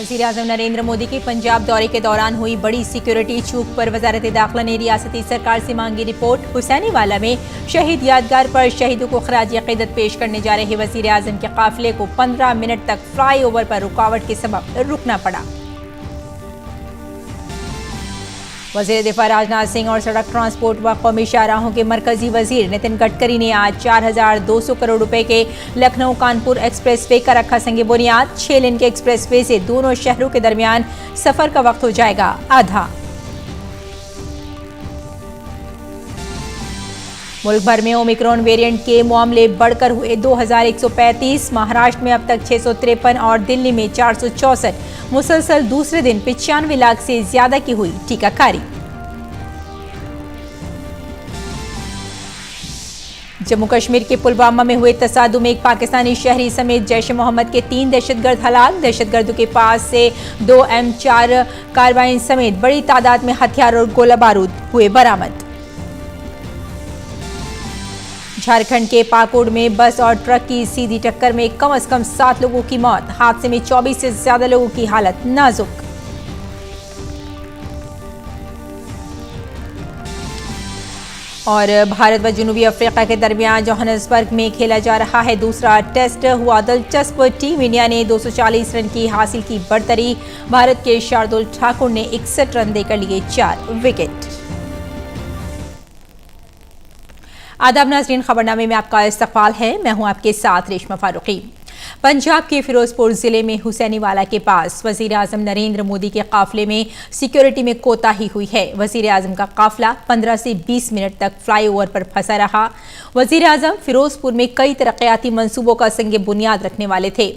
वज़ीर-ए-आज़म नरेंद्र मोदी के पंजाब दौरे के दौरान हुई बड़ी सिक्योरिटी चूक पर वज़ारत दाखिला ने रियासती सरकार से मांगी रिपोर्ट। हुसैनीवाला में शहीद यादगार पर शहीदों को खराज अकीदत पेश करने जा रहे वज़ीर-ए-आज़म के काफिले को 15 मिनट तक फ्लाईओवर पर रुकावट के सबब रुकना पड़ा। वज़ीर दिफा राजनाथ सिंह और सड़क ट्रांसपोर्ट व कौमी शाहराहों के मरकजी वजीर नितिन गडकरी ने आज 4,200 करोड़ रुपए के लखनऊ कानपुर एक्सप्रेस वे का रखा संग बुनियाद। 6 लेन के एक्सप्रेस वे से दोनों शहरों के दरमियान सफर का वक्त हो जाएगा आधा। मुल्क भर में ओमिक्रॉन वेरिएंट के मामले बढ़कर हुए 2,135। महाराष्ट्र में अब तक 653 और दिल्ली में 464। मुसलसल दूसरे दिन 95 लाख से ज्यादा की हुई टीकाकारी। जम्मू कश्मीर के पुलवामा में हुए तसादुम में एक पाकिस्तानी शहरी समेत जैश मोहम्मद के 3 दहशतगर्द हलाक। दहशतगर्दों के पास से 2 M4 कार्बाइन समेत बड़ी तादाद में हथियार और गोला बारूद हुए बरामद। झारखंड के पाकुड़ में बस और ट्रक की सीधी टक्कर में कम से कम 7 लोगों की मौत। हादसे में 24 से ज्यादा लोगों की हालत नाजुक। और भारत व जनूबी अफ्रीका के दरमियान जोहान्सबर्ग में खेला जा रहा है दूसरा टेस्ट। हुआ दिलचस्प, टीम इंडिया ने 240 रन की हासिल की बढ़तरी। भारत के शार्दुल ठाकुर ने 61 रन देकर लिए 4 विकेट। आदाब नाज़रीन, खबरनामे में आपका इस्तकबाल है। मैं हूं आपके साथ रेशमा फारूकी। पंजाब के फिरोजपुर जिले में हुसैनीवाला के पास वज़ीर-ए-आज़म नरेंद्र मोदी के काफिले में सिक्योरिटी में कोताही हुई है। वज़ीर-ए-आज़म का काफिला 15 से 20 मिनट तक फ्लाईओवर पर फंसा रहा। वज़ीर-ए-आज़म फिरोजपुर में कई तरक्याती मंसूबों का संग बुनियाद रखने वाले थे।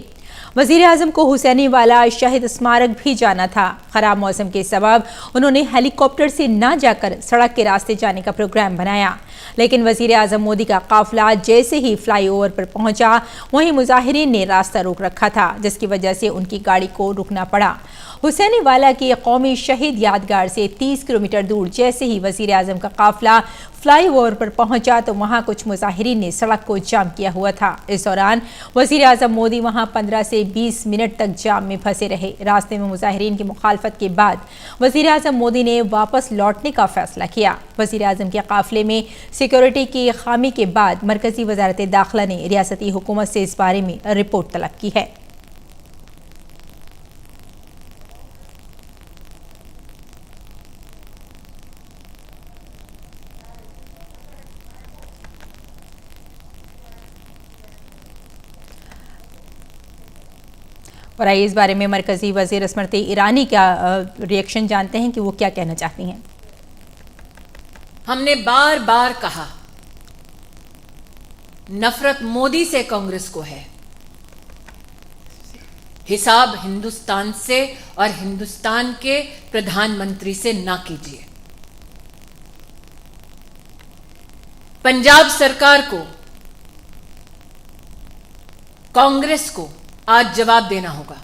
वज़ीर-ए-आज़म को हुसैनीवाला शहीद स्मारक भी जाना था। खराब मौसम के सबब उन्होंने हेलीकॉप्टर से न जाकर सड़क के रास्ते जाने का प्रोग्राम बनाया, लेकिन वज़ीर-ए-आज़म मोदी का काफिला जैसे ही फ्लाईओवर पर पहुंचा, वहीं मुजाहिरीन ने रास्ता रोक रखा था, जिसकी वजह से उनकी गाड़ी को रुकना पड़ा। हुसैनीवाला की कौमी शहीद यादगार से 30 किलोमीटर दूर जैसे ही वज़ीर-ए-आज़म का काफिला फ्लाईओवर पर पहुंचा तो वहां कुछ मुजाहिरीन ने सड़क को जाम किया हुआ था। इस दौरान वज़ीर-ए-आज़म मोदी वहां 15 से 20 मिनट तक जाम में फंसे रहे। रास्ते में मुजाहिरीन की मुखालफत के बाद वज़ीर-ए-आज़म मोदी ने वापस लौटने का फैसला किया। वज़ीर-ए-आज़म के काफिले में सिक्योरिटी की खामी के बाद मरकजी वज़ारत दाखिला ने रियासती हुकूमत से इस बारे में रिपोर्ट तलब की है। और आइए इस बारे में मरकजी वज़ीर स्मृति ईरानी का रिएक्शन जानते हैं कि वो क्या कहना चाहती हैं। हमने बार बार कहा, नफरत मोदी से कांग्रेस को है, हिसाब हिंदुस्तान से और हिंदुस्तान के प्रधानमंत्री से ना कीजिए। पंजाब सरकार को, कांग्रेस को आज जवाब देना होगा।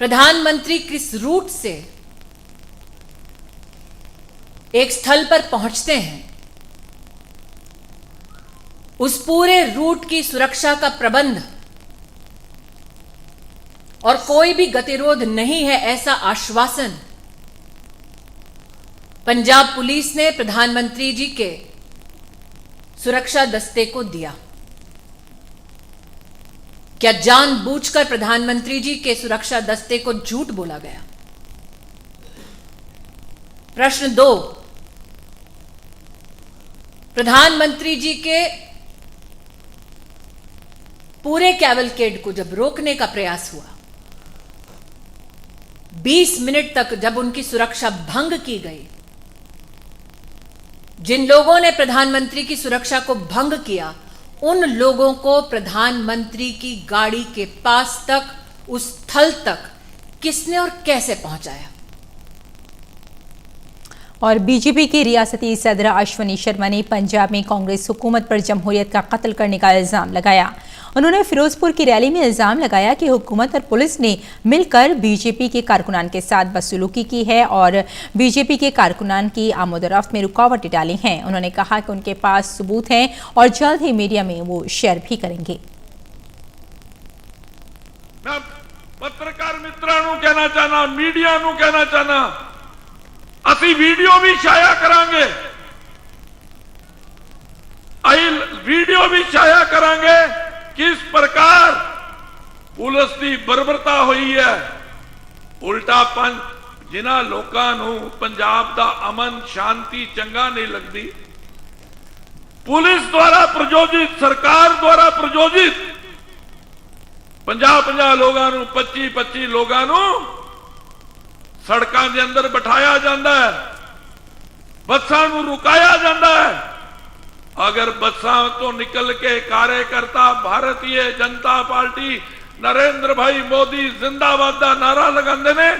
प्रधानमंत्री किस रूट से एक स्थल पर पहुंचते हैं, उस पूरे रूट की सुरक्षा का प्रबंध और कोई भी गतिरोध नहीं है, ऐसा आश्वासन पंजाब पुलिस ने प्रधानमंत्री जी के सुरक्षा दस्ते को दिया। क्या जानबूझकर प्रधानमंत्री जी के सुरक्षा दस्ते को झूठ बोला गया? प्रश्न 2, प्रधानमंत्री जी के पूरे कैवलकेड को जब रोकने का प्रयास हुआ, 20 मिनट तक जब उनकी सुरक्षा भंग की गई, जिन लोगों ने प्रधानमंत्री की सुरक्षा को भंग किया, उन लोगों को प्रधानमंत्री की गाड़ी के पास तक, उस स्थल तक किसने और कैसे पहुंचाया? और बीजेपी के रियासती सदर अश्वनी शर्मा ने पंजाब में कांग्रेस हुकूमत पर जमहूरियत का कत्ल करने का इल्जाम लगाया। उन्होंने फिरोजपुर की रैली में इल्जाम लगाया कि हुकूमत और पुलिस ने मिलकर बीजेपी के कारकुनान के साथ बदसलूकी की है और बीजेपी के कारकुनान की आमदोरफ्त में रुकावटें डाली हैं। उन्होंने कहा कि उनके पास सबूत हैं और जल्द ही मीडिया में वो शेयर भी करेंगे। कहना चाहना, मीडिया ਨੂੰ कहना चाहना, ਅਸੀਂ ਵੀਡੀਓ ਵੀ ਛਾਇਆ ਕਰਾਂਗੇ, वीडियो भी छाया करांगे किस प्रकार पुलिस की बर्बरता हुई है। उल्टा पंच जिन्हां लोकां नूं पंजाब दा अमन शांति चंगा नहीं लगती, पुलिस द्वारा प्रयोजित, सरकार द्वारा प्रयोजित 50-50 लोगों नूं 25-25 लोगों नूं सड़कों के अंदर बिठाया जाता है, बसां नूं रुकाया जाता है। अगर बसां तो निकल के कार्यकर्ता भारतीय जनता पार्टी नरेंद्र भाई मोदी जिंदाबाद का नारा लगाते ने,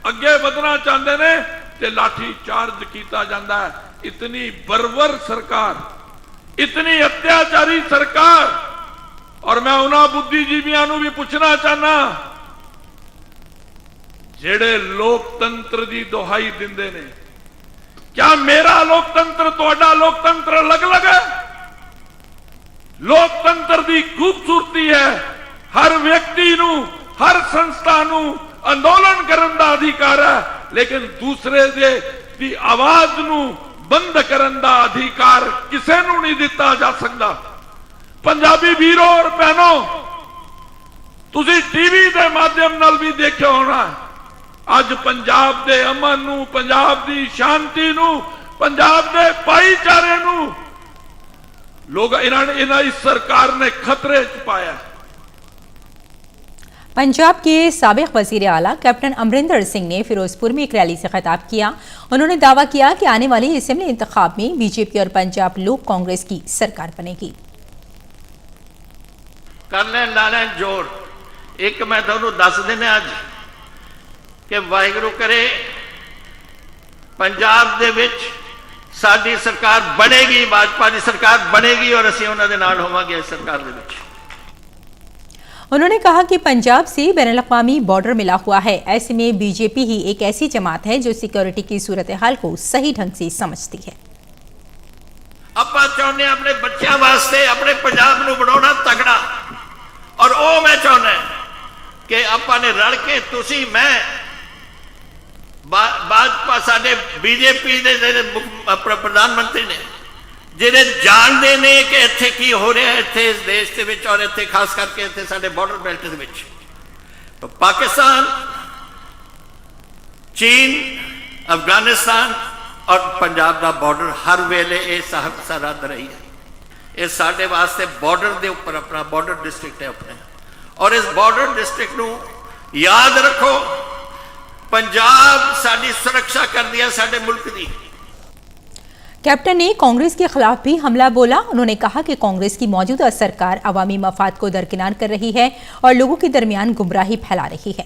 अगे बढ़ना चाहते ने, ते लाठी चार्ज किया जाता है। इतनी बर्बर सरकार, इतनी अत्याचारी सरकार। और मैं उन्हां बुद्धिजीवियों नूं भी पूछना चाहना जेड़े लोकतंत्र की दुहाई दिंदे ने, क्या मेरा लोकतंत्र तुहाडा लोकतंत्र अलग-अलग है? लोकतंत्र की खूबसूरती है हर व्यक्ति नू, हर संस्था नू अंदोलन करने का अधिकार है, लेकिन दूसरे की आवाज नू बंद करने का अधिकार किसी नू नहीं दिता जा सकता। पंजाबी वीरों और बहनों, तुसी टीवी के माध्यम नाल भी देखिया होना, अज पंजाब के अमन नू, पंजाब की शांति नू, पंजाब के भाईचारे नू लोग इस सरकार ने खतरे च पाया। पंजाब के साबिक वजीर आला कैप्टन अमरिंदर सिंह ने फिरोजपुर में एक रैली से खिताब किया। उन्होंने दावा किया कि आने वाले असेंबली इंतखाब में बीजेपी और पंजाब लोक कांग्रेस की सरकार बनेगी। कर लें जोर, एक मैं तुहानू दस देना अज कि वाहिगुरू करे पंजाब दे विच साडी सरकार बनेगी, भाजपा की सरकार बनेगी और असीं उन्हां दे नाल होवांगे इस सरकार दे विच। उन्होंने कहा कि पंजाब से बैनुल-अक़वामी बॉर्डर मिला हुआ है, ऐसे में बीजेपी ही एक ऐसी जमात है जो सिक्योरिटी की सूरत हाल को सही ढंग से समझती है। आपां चाहुंदे अपने बच्चों वास्ते अपने पंजाब नूं बनाउणा तगड़ा, और वो मैं चाहुंदा कि आपां ने रल के तुसीं मैं भाजपा साडे बीजेपी दे प्रधानमंत्री ने जिहड़े जानते ने कि इत्थे की हो रहा है इत्थे इस देश दे विच, और इत्थे खास करके इत्थे साडे बॉर्डर बेल्ट दे विच पाकिस्तान, चीन, अफगानिस्तान और पंजाब का बॉर्डर हर वेले ये सरहद रही है। ये साडे वास्ते बॉर्डर के उपर अपना बॉर्डर डिस्ट्रिक्ट है अपने, और इस बॉर्डर डिस्ट्रिक्ट नूं याद रखो, पंजाब साडी सुरक्षा कर दिया साडे मुल्क दी। कैप्टन ने कांग्रेस के खिलाफ भी हमला बोला। उन्होंने कहा कि कांग्रेस की मौजूदा सरकार अवामी मफाद को दरकिनार कर रही है और लोगों के दरमियान गुमराही फैला रही है।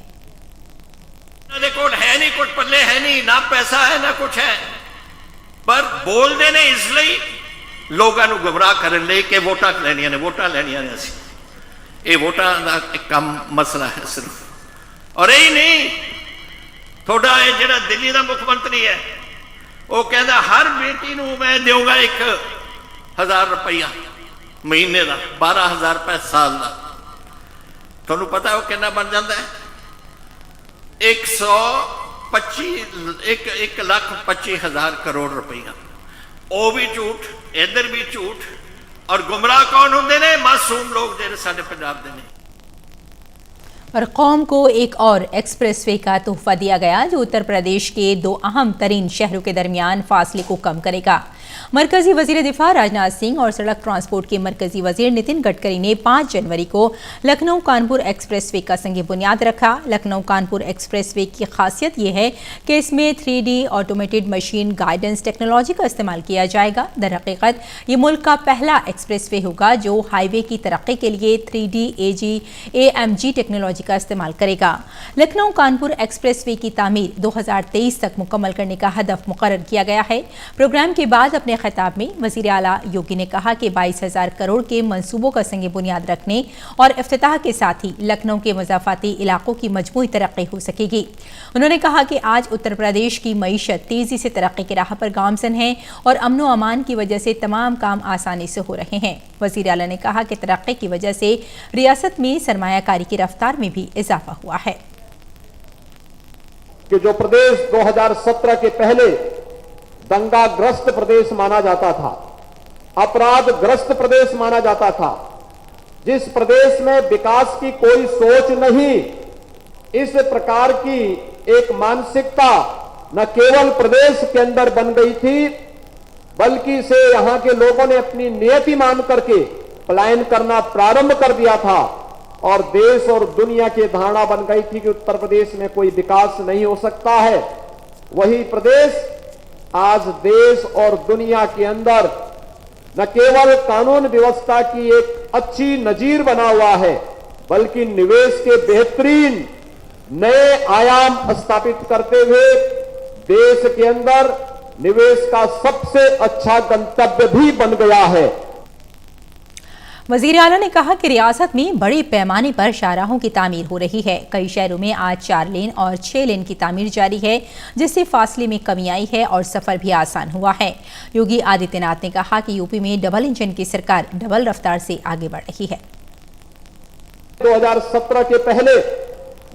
है नहीं कुछ पल्ले, है नहीं, ना पैसा है ना कुछ है, पर बोलते ने इसलिए लोगों को गुमराह करने लई कि वोटां लैनियां ने, वोटां लैनियां ने। असीं ये वोटां दा एक कम मसला है सिर्फ। और यही नहीं, थोड़ा ये जिहड़ा दिल्ली का मुख्यमंत्री है वो कहता हर बेटी नूं मैं दूंगा 1000 रुपया महीने का, 12,000 रुपये साल का। तुहानू पता है वो कितना बन जाता है? 1,25,00,000 करोड़ रुपया। वो भी झूठ, इधर भी झूठ, और गुमराह कौन होंगे ने? मासूम लोग जिहड़े साडे पंजाब दे ने। और कौम को एक और एक्सप्रेसवे का तोहफा दिया गया जो उत्तर प्रदेश के 2 अहम तरीन शहरों के दरमियान फासले को कम करेगा। मरकजी वजीर दिफा राजनाथ सिंह और सड़क ट्रांसपोर्ट के मरकजी वजीर नितिन गडकरी ने 5 जनवरी को लखनऊ कानपुर एक्सप्रेसवे का संग बुनियाद रखा। लखनऊ कानपुर एक्सप्रेसवे की खासियत यह है कि इसमें 3D automated machine guidance technology का इस्तेमाल किया जाएगा। दरहकीकत ये मुल्क का पहला एक्सप्रेसवे होगा जो हाईवे की तरक्की के लिए 3D AMG टेक्नोलॉजी का इस्तेमाल करेगा। लखनऊ कानपुर एक्सप्रेसवे की तामीर 2023 तक मुकम्मल करने का हदफ मुकर्रर किया गया है। प्रोग्राम के बाद अपने खिताब में वजीर आला योगी ने कहा कि 22,000 करोड़ के मंसूबों का संग बुनियाद रखने और इफ्तिताह के साथ ही लखनऊ के मज़ाफ़ाती इलाकों की मजमूई तरक्की हो सकेगी। उन्होंने कहा कि आज उत्तर प्रदेश की मईशत तेज़ी से तरक्की की राह पर गामज़न है और अमन व अमान की वजह से तमाम काम आसानी से हो रहे हैं। वजीर आला ने कहा कि तरक्की की वजह से रियासत में सरमायाकारी की रफ्तार में भी इजाफा हुआ है। कि जो प्रदेश 2017 के पहले दंगाग्रस्त प्रदेश माना जाता था, अपराधग्रस्त प्रदेश माना जाता था, जिस प्रदेश में विकास की कोई सोच नहीं, इस प्रकार की एक मानसिकता न केवल प्रदेश के अंदर बन गई थी, बल्कि इसे यहां के लोगों ने अपनी नियति मान करके पलायन करना प्रारंभ कर दिया था और देश और दुनिया की धारणा बन गई थी कि उत्तर प्रदेश में कोई विकास नहीं हो सकता है। वही प्रदेश आज देश और दुनिया के अंदर न केवल कानून व्यवस्था की एक अच्छी नजीर बना हुआ है, बल्कि निवेश के बेहतरीन नए आयाम स्थापित करते हुए देश के अंदर निवेश का सबसे अच्छा गंतव्य भी बन गया है। वजीर आला ने कहा कि रियासत में बड़े पैमाने पर शाहराहों की तामीर हो रही है। कई शहरों में आज 4 लेन और 6 लेन की तामीर जारी है, जिससे फासले में कमी आई है और सफर भी आसान हुआ है। योगी आदित्यनाथ ने कहा कि यूपी में डबल इंजन की सरकार डबल रफ्तार से आगे बढ़ रही है। 2017 के पहले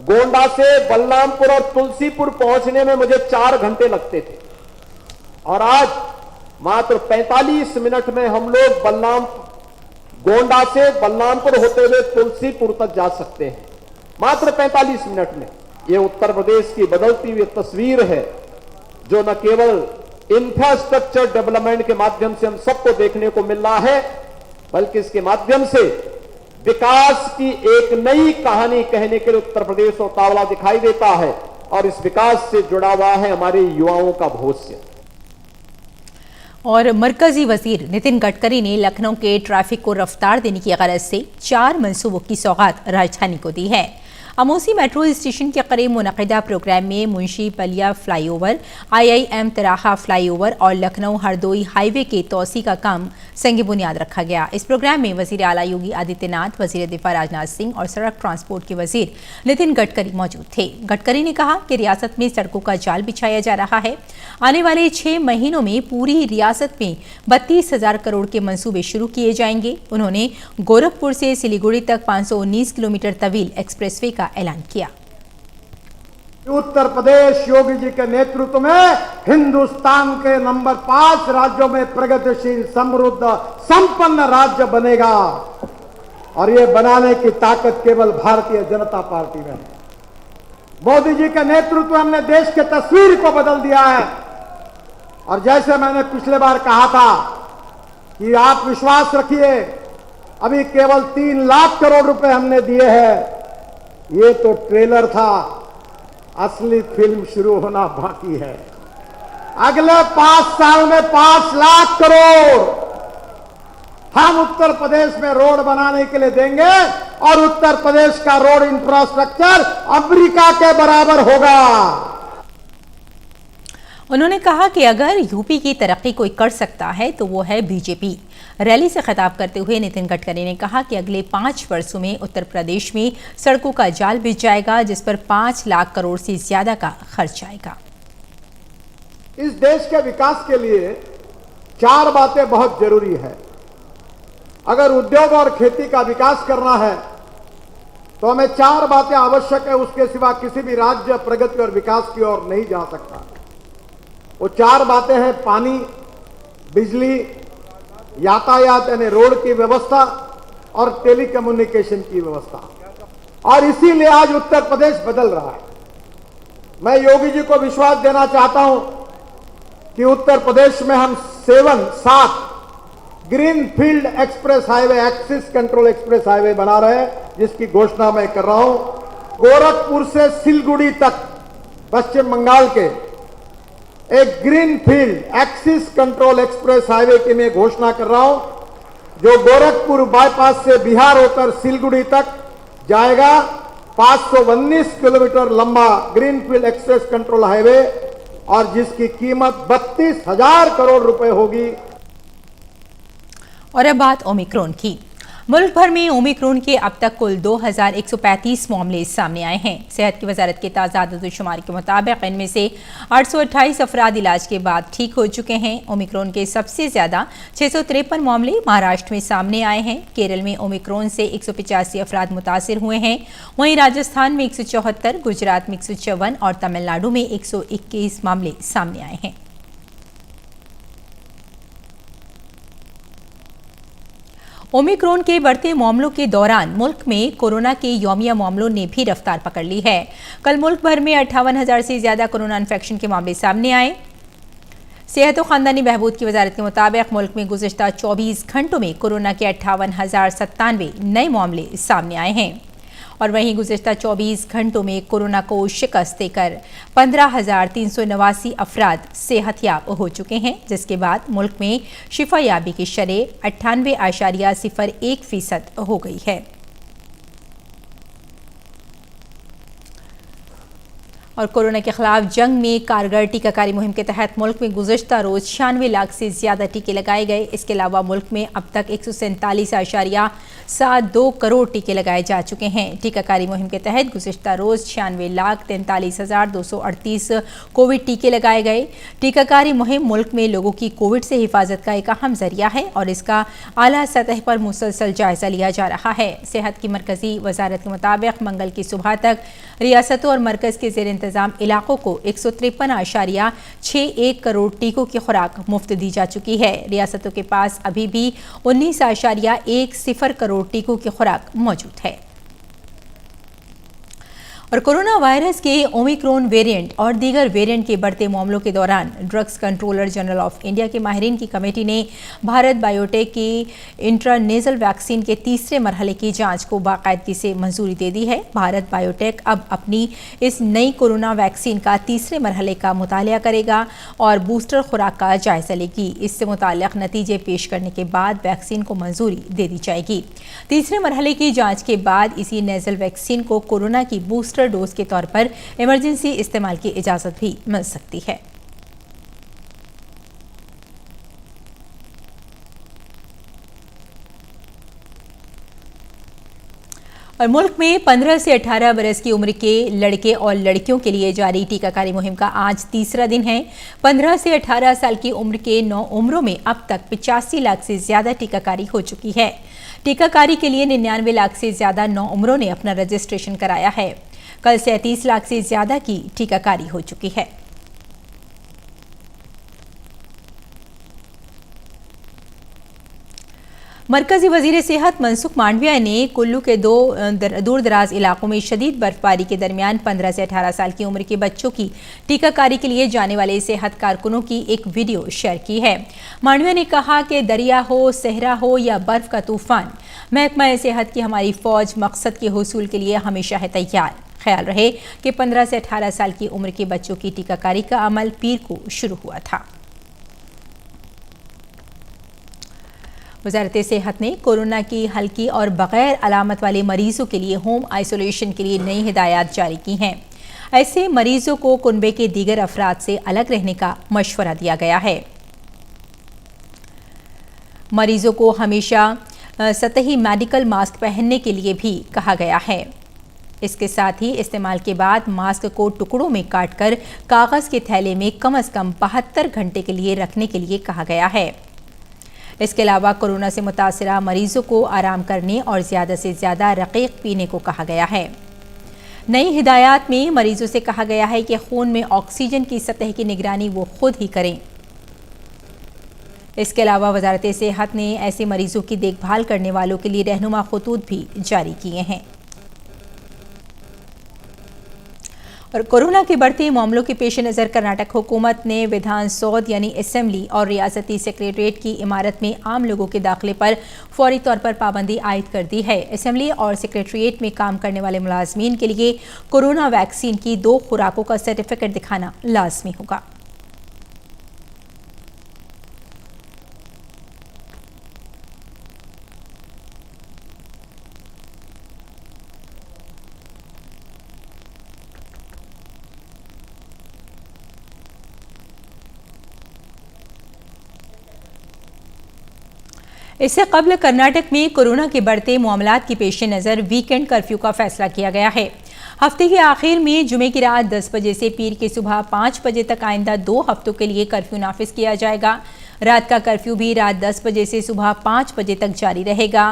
गोंडा से बलरामपुर और तुलसीपुर पहुंचने में मुझे 4 घंटे लगते थे और आज मात्र 45 मिनट में हम लोग गोंडा से बलरामपुर होते हुए तुलसीपुर तक जा सकते हैं, मात्र 45 मिनट में। यह उत्तर प्रदेश की बदलती हुई तस्वीर है, जो न केवल इंफ्रास्ट्रक्चर डेवलपमेंट के माध्यम से हम सबको देखने को मिल रहा है, बल्कि इसके माध्यम से विकास की एक नई कहानी कहने के लिए उत्तर प्रदेश उतावला दिखाई देता है और इस विकास से जुड़ा हुआ है हमारे युवाओं का भविष्य। और मरकजी वजीर नितिन गडकरी ने लखनऊ के ट्रैफिक को रफ्तार देने की गरज से 4 मंसूबों की सौगात राजधानी को दी है। अमोसी मेट्रो स्टेशन के करीब मुनक़िदा प्रोग्राम में Munshi Pulia flyover, IIM Tiraha flyover और लखनऊ हरदोई हाईवे के तोसी का काम संग बुनियाद रखा गया। इस प्रोग्राम में वजीर आला योगी आदित्यनाथ, वजीर दिफा राजनाथ सिंह और सड़क ट्रांसपोर्ट के वजीर नितिन गडकरी मौजूद थे। गडकरी ने कहा कि रियासत में सड़कों का जाल बिछाया जा रहा है। आने वाले 6 महीनों में पूरी रियासत में 32,000 करोड़ के मंसूबे शुरू किए जाएंगे। उन्होंने गोरखपुर से सिलीगुड़ी तक 519 किलोमीटर तवील एक्सप्रेसवे का ऐलान किया। उत्तर प्रदेश योगी जी के नेतृत्व में हिंदुस्तान के नंबर 5 राज्यों में प्रगतिशील, समृद्ध, संपन्न राज्य बनेगा और ये बनाने की ताकत केवल भारतीय जनता पार्टी में है। मोदी जी के नेतृत्व में हमने देश की तस्वीर को बदल दिया है और जैसे मैंने पिछले बार कहा था कि आप विश्वास रखिए, अभी केवल 3 लाख करोड़ रुपए हमने दिए हैं। ये तो ट्रेलर था, असली फिल्म शुरू होना बाकी है। अगले 5 साल में 5 लाख करोड़ हम उत्तर प्रदेश में रोड बनाने के लिए देंगे और उत्तर प्रदेश का रोड इंफ्रास्ट्रक्चर अमेरिका के बराबर होगा। उन्होंने कहा कि अगर यूपी की तरक्की कोई कर सकता है तो वो है बीजेपी। रैली से खिताब करते हुए नितिन गडकरी ने कहा कि अगले 5 वर्षों में उत्तर प्रदेश में सड़कों का जाल बिछ जाएगा, जिस पर 5 लाख करोड़ से ज्यादा का खर्च आएगा। इस देश के विकास के लिए 4 बातें बहुत जरूरी है। अगर उद्योग और खेती का विकास करना है तो हमें 4 बातें आवश्यक है, उसके सिवा किसी भी राज्य प्रगति और विकास की ओर नहीं जा सकता। वो 4 बातें हैं पानी, बिजली, यातायात यानी रोड की व्यवस्था और टेलीकम्युनिकेशन की व्यवस्था। और इसीलिए आज उत्तर प्रदेश बदल रहा है। मैं योगी जी को विश्वास देना चाहता हूं कि उत्तर प्रदेश में हम 7 green field express highway, axis control express highway बना रहे हैं, जिसकी घोषणा मैं कर रहा हूं। गोरखपुर से सिलगुड़ी तक पश्चिम बंगाल के एक green field axis control express highway की मैं घोषणा कर रहा हूं, जो गोरखपुर बाईपास से बिहार होकर सिलगुड़ी तक जाएगा। 519 किलोमीटर लंबा green field express control highway और जिसकी कीमत 32,000 करोड़ रुपए होगी। और अब बात ओमिक्रॉन की। मुल्क भर में ओमिक्रॉन के अब तक कुल 2135 मामले सामने आए हैं। सेहत की वजारत के ताज़ा आदतशुमार के मुताबिक इनमें से 828 अफराद इलाज के बाद ठीक हो चुके हैं। ओमिक्रॉन के सबसे ज्यादा 653 मामले महाराष्ट्र में सामने आए हैं। केरल में ओमिक्रॉन से 185 अफराद मुतासिर हुए हैं। वहीं राजस्थान में 174, गुजरात में 154 और तमिलनाडु में 121 मामले सामने आए हैं। ओमिक्रॉन के बढ़ते मामलों के दौरान मुल्क में कोरोना के यौमिया मामलों ने भी रफ्तार पकड़ ली है। कल मुल्क भर में 58,000 से ज्यादा कोरोना इन्फेक्शन के मामले सामने आए। सेहत और खानदानी बहबूद की वजारत के मुताबिक मुल्क में गुज़िश्ता 24 घंटों में कोरोना के 58,097 नए मामले सामने आए हैं और वहीं गुज़िश्ता 24 घंटों में कोरोना को शिकस्त देकर 15,389 अफराद सेहतयाब हो चुके हैं, जिसके बाद मुल्क में शिफायाबी की शरह 98.01% हो गई है। और कोरोना के खिलाफ जंग में कारगर टीकाकारी मुहिम के तहत मुल्क में गुज़िश्ता रोज 96 लाख से ज्यादा टीके लगाए गए। इसके अलावा मुल्क में अब तक 147.72 करोड़ टीके लगाए जा चुके हैं। टीकाकारी मुहिम के तहत गुज़िश्ता रोज 96,43,238 कोविड टीके लगाए गए। टीकाकारी मुहिम मुल्क में लोगों की कोविड से हिफाजत का एक अहम जरिया है और इसका आला सतह पर मुसलसल जायजा लिया जा रहा है। सेहत की मरकजी वजारत के मुताबिक मंगल की सुबह तक रियासतों और मरकज के जेर इंतजाम इलाकों को 153.61 करोड़ टीकों की खुराक मुफ्त दी जा चुकी है। रियासतों के पास अभी भी 19.10 करोड़ टीकों की खुराक मौजूद है। और कोरोना वायरस के ओमिक्रॉन वेरिएंट और दीगर वेरिएंट के बढ़ते मामलों के दौरान drugs controller general of India के माहिरीन की कमेटी ने भारत बायोटेक की इंट्रानेजल वैक्सीन के तीसरे मरहले की जांच को बाकायदगी से मंजूरी दे दी है। भारत बायोटेक अब अपनी इस नई कोरोना वैक्सीन का तीसरे मरहले का मुतालिया करेगा और बूस्टर खुराक का जायजा लेगी। इससे मुताल्लिक नतीजे पेश करने के बाद वैक्सीन को मंजूरी दे दी जाएगी। तीसरे मरहले की जाँच के बाद इसी नेजल वैक्सीन को कोरोना की बूस्टर डोज के तौर पर इमरजेंसी इस्तेमाल की इजाजत भी मिल सकती है। और मुल्क में 15 से 18 बरस की उम्र के लड़के और लड़कियों के लिए जारी टीकाकारी मुहिम का आज तीसरा दिन है। 15 से 18 साल की उम्र के 9 उम्रों में अब तक 85 लाख से ज्यादा टीकाकारी हो चुकी है। टीकाकारी के लिए 99 लाख से ज्यादा 9 उम्रों ने अपना रजिस्ट्रेशन कराया है। कल 37 लाख से ज्यादा की टीकाकारी हो चुकी है। मरकजी वजीर सेहत मनसुख मांडविया ने कुल्लू के दो दूर दराज इलाकों में शदीद बर्फबारी के दरमियान 15 से 18 साल की उम्र के बच्चों की टीकाकारी के लिए जाने वाले सेहत कारकुनों की एक वीडियो शेयर की है। मांडविया ने कहा कि दरिया हो, सहरा हो या बर्फ का तूफान, महकमा सेहत की हमारी फौज मकसद के हुसूल के लिए हमेशा है तैयार। ख्याल रहे कि 15 से 18 साल की उम्र के बच्चों की टीकाकारी का अमल पीर को शुरू हुआ था। वजारत सेहत ने कोरोना की हल्की और बगैर अलामत वाले मरीजों के लिए होम आइसोलेशन के लिए नई हिदायत जारी की हैं। ऐसे मरीजों को कुनबे के दीगर अफराद से अलग रहने का मशवरा दिया गया है। मरीजों को हमेशा सतही मेडिकल मास्क पहनने के लिए भी कहा गया है। इसके साथ ही इस्तेमाल के बाद मास्क को टुकड़ों में काटकर कागज के थैले में कम से कम 72 घंटे के लिए रखने के लिए कहा गया है। इसके अलावा कोरोना से मुतासिरा मरीजों को आराम करने और ज़्यादा से ज़्यादा रक़ीक़ पीने को कहा गया है। नई हिदायत में मरीजों से कहा गया है कि खून में ऑक्सीजन की सतह की निगरानी वो खुद ही करें। इसके अलावा वजारत सेहत ने ऐसे मरीजों की देखभाल करने वालों के लिए रहनुमा खतूत भी जारी किए हैं। और कोरोना के बढ़ते मामलों के पेश नज़र कर्नाटक हुकूमत ने विधान सौध यानी असेंबली और रियासती सेक्रेटरीट की इमारत में आम लोगों के दाखिले पर फौरी तौर पर पाबंदी आयद कर दी है। असेंबली और सेक्रेटरीट में काम करने वाले मुलाजमीन के लिए कोरोना वैक्सीन की 2 खुराकों का सर्टिफिकेट दिखाना लाजमी होगा। इससे कबल कर्नाटक में कोरोना के बढ़ते मामलात के पेश नज़र वीकेंड कर्फ्यू का फैसला किया गया है। हफ्ते के आखिर में जुमे की रात 10 बजे से पीर की सुबह 5 बजे तक आइंदा 2 हफ्तों के लिए कर्फ्यू नाफिज किया जाएगा। रात का कर्फ्यू भी रात 10 बजे से सुबह 5 बजे तक जारी रहेगा।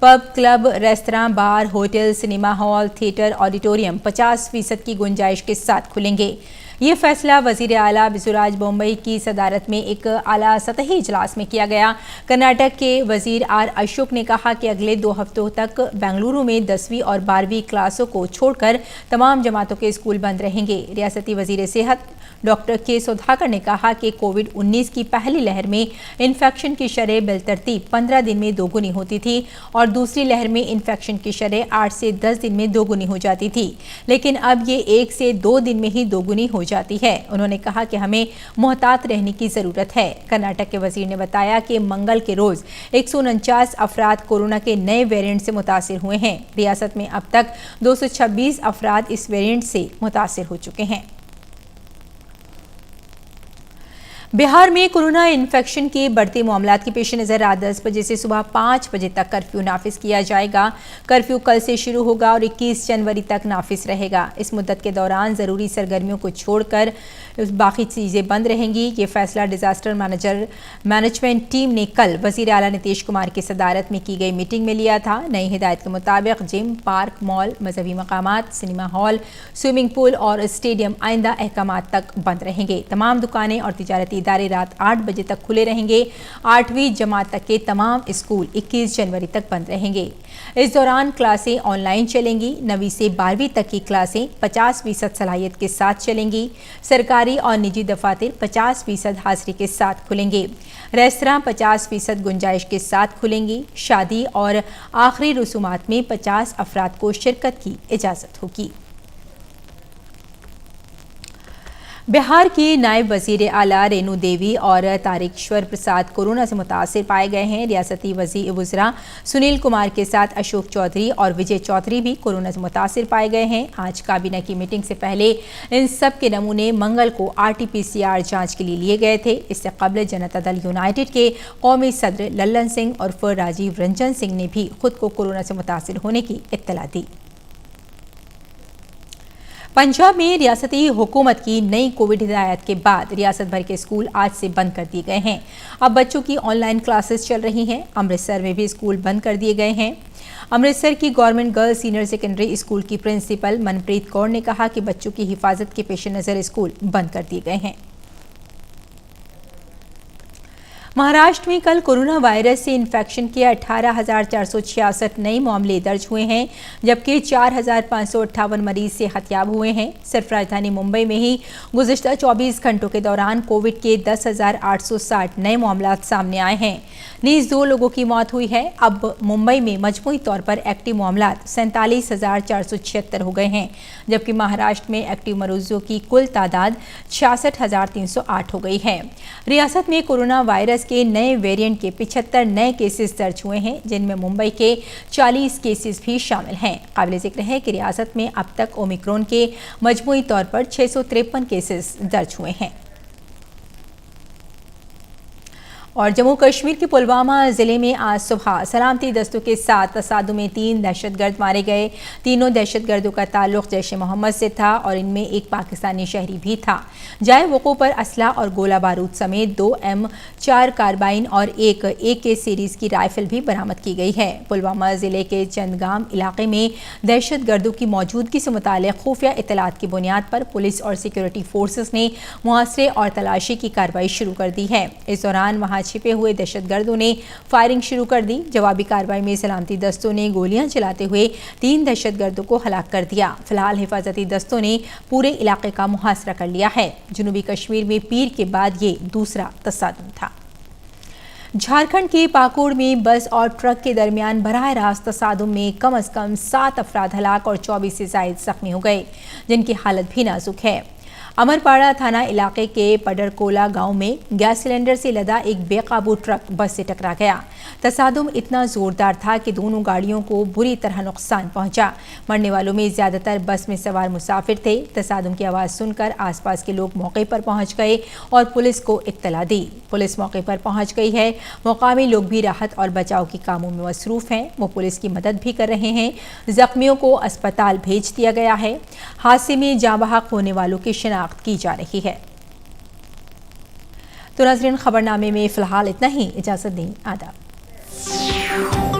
Pub, club, restaurant, bar, hotel, cinema hall, theatre, auditorium 50% की गुंजाइश के साथ खुलेंगे। ये फैसला वजीर आला बिसुराज बोम्बई की सदारत में एक आला सतही इजलास में किया गया। कर्नाटक के वजीर आर अशोक ने कहा कि अगले 2 हफ्तों तक बेंगलुरु में 10वीं और 12वीं क्लासों को छोड़कर तमाम जमातों के स्कूल बंद रहेंगे। रियासती वजीर सेहत डॉक्टर के सुधाकर ने कहा कि कोविड-19 की पहली लहर में इन्फेक्शन की शरह बिलतरतीब 15 दिन में दोगुनी होती थी और दूसरी लहर में इन्फेक्शन की शरह 8 से 10 दिन में दोगुनी हो जाती थी, लेकिन अब ये 1 से 2 दिन में ही दोगुनी हो जाती है। उन्होंने कहा कि हमें मोहतात रहने की जरूरत है। कर्नाटक के वजीर ने बताया कि मंगल के रोज 149 अफराद कोरोना के नए वेरिएंट से मुतासिर हुए हैं। रियासत में अब तक 226 अफराद इस वेरिएंट से मुतासिर हो चुके हैं। बिहार में कोरोना इन्फेक्शन के बढ़ते मामलात के पेश नज़र रात 10 बजे से सुबह 5 बजे तक कर्फ्यू नाफिज किया जाएगा। कर्फ्यू कल से शुरू होगा और 21 जनवरी तक नाफिज रहेगा। इस मुद्दत के दौरान ज़रूरी सरगर्मियों को छोड़कर बाकी चीज़ें बंद रहेंगी। ये फैसला डिज़ास्टर मैनेजमेंट टीम ने कल वज़ीर आला नीतीश कुमार की सदारत में की गई मीटिंग में लिया था। नई हिदायत के मुताबिक जिम, पार्क, मॉल, मजहबी मकामात, सिनेमा हॉल, स्विमिंग पूल और स्टेडियम आइंदा अहकामात तक बंद रहेंगे। तमाम दुकानें और तिजारती इदारे रात 8 बजे तक खुले रहेंगे। 8वीं जमात तक के तमाम स्कूल 21 जनवरी तक बंद रहेंगे। इस दौरान क्लासें ऑनलाइन चलेंगी। 9वीं से 12वीं तक की क्लासें 50% सलाहियत के साथ चलेंगी। सरकारी और निजी दफातर 50% हाजिरी के साथ खुलेंगे। रेस्तरां 50% गुंजाइश के साथ खुलेंगी। शादी और आखिरी रसूमात में 50 अफराद को शिरकत की इजाज़त होगी। बिहार की नायब वजीर आला रेणु देवी और तारिकेश्वर प्रसाद कोरोना से मुतासिर पाए गए हैं। रियासती वजीर वज़रा सुनील कुमार के साथ अशोक चौधरी और विजय चौधरी भी कोरोना से मुतासिर पाए गए हैं। आज काबीना की मीटिंग से पहले इन सब के नमूने मंगल को RT-PCR जांच के लिए लिए गए थे। इससे कबल जनता दल यूनाइटेड के कौमी सदर लल्लन सिंह और राजीव रंजन सिंह ने भी खुद को कोरोना से मुतासिर होने की इत्तला दी। पंजाब में रियासती हुकूमत की नई कोविड हिदायत के बाद रियासत भर के स्कूल आज से बंद कर दिए गए हैं। अब बच्चों की ऑनलाइन क्लासेस चल रही हैं। अमृतसर में भी स्कूल बंद कर दिए गए हैं। अमृतसर की government girls senior secondary school की प्रिंसिपल मनप्रीत कौर ने कहा कि बच्चों की हिफाजत के पेश नज़र स्कूल बंद कर दिए गए हैं। महाराष्ट्र में कल कोरोना वायरस से इन्फेक्शन के 18,466 नए मामले दर्ज हुए हैं, जबकि 4,558 मरीज सेहतयाब हुए हैं। सिर्फ राजधानी मुंबई में ही गुज़िश्ता 24 घंटों के दौरान कोविड के 10,860 नए मामला सामने आए हैं। नीज 2 लोगों की मौत हुई है। अब मुंबई में मजमूई तौर पर एक्टिव मामला 47,476 हो गए हैं, जबकि महाराष्ट्र में एक्टिव मरीजों की कुल तादाद 66,308 हो गई है। रियासत में कोरोना वायरस के नए वेरिएंट के 75 नए केसेस दर्ज हुए हैं, जिनमें मुंबई के 40 केसेस भी शामिल हैं। काबिल जिक्र है कि रियासत में अब तक ओमिक्रॉन के मजमूई तौर पर 653 केसेस दर्ज हुए हैं। और जम्मू कश्मीर के पुलवामा ज़िले में आज सुबह सलामती दस्तों के साथ तसादुम में 3 दहशतगर्द मारे गए। तीनों दहशतगर्दों का ताल्लुक जैश-ए-मोहम्मद से था और इनमें एक पाकिस्तानी शहरी भी था। जाए वक़ू पर असला और गोला बारूद समेत 2 M4 कार्बाइन और एक AK सीरीज़ की राइफल भी बरामद की गई है। पुलवामा ज़िले के चंदगाम इलाके में दहशतगर्दों की मौजूदगी से मुताल्लिक़ खुफिया इत्तलात की बुनियाद पर पुलिस और सिक्योरिटी फोर्सेस ने मुहासरे और तलाशी की कार्रवाई शुरू कर दी है। इस दौरान वहाँ छिपे हुए दहशतगर्दों ने फायरिंग शुरू कर दी। जवाबी कार्रवाई में सलामती दस्तों ने गोलियां चलाते हुए 3 दहशतगर्दों को हलाक कर दिया। फिलहाल हिफाजती दस्तों ने पूरे इलाके का मुहासरा कर लिया है। जनूबी कश्मीर में पीर के बाद ये दूसरा तसादुम था। झारखंड के पाकुड़ में बस और ट्रक के दरमियान बराह रास्त तसादुम में कम से कम 7 अफराद हलाक और 24 से ज़ायद जख्मी हो गए, जिनकी हालत भी नाजुक है। अमरपाड़ा थाना इलाके के पडरकोला गांव में गैस सिलेंडर से लदा एक बेकाबू ट्रक बस से टकरा गया। तसादुम इतना जोरदार था कि दोनों गाड़ियों को बुरी तरह नुकसान पहुंचा। मरने वालों में ज्यादातर बस में सवार मुसाफिर थे। तसादुम की आवाज़ सुनकर आसपास के लोग मौके पर पहुंच गए और पुलिस को इत्तला दी। पुलिस मौके पर पहुंच गई है। मुकामी लोग भी राहत और बचाव के कामों में मसरूफ हैं। वो पुलिस की मदद भी कर रहे हैं। जख्मियों को अस्पताल भेज दिया गया है। हादसे में जाँ बहक होने वालों की शिनाख्त की जा रही है। तो नाज़रीन, खबरनामे में फ़िलहाल इतना ही। इजाज़त दें। आदाब।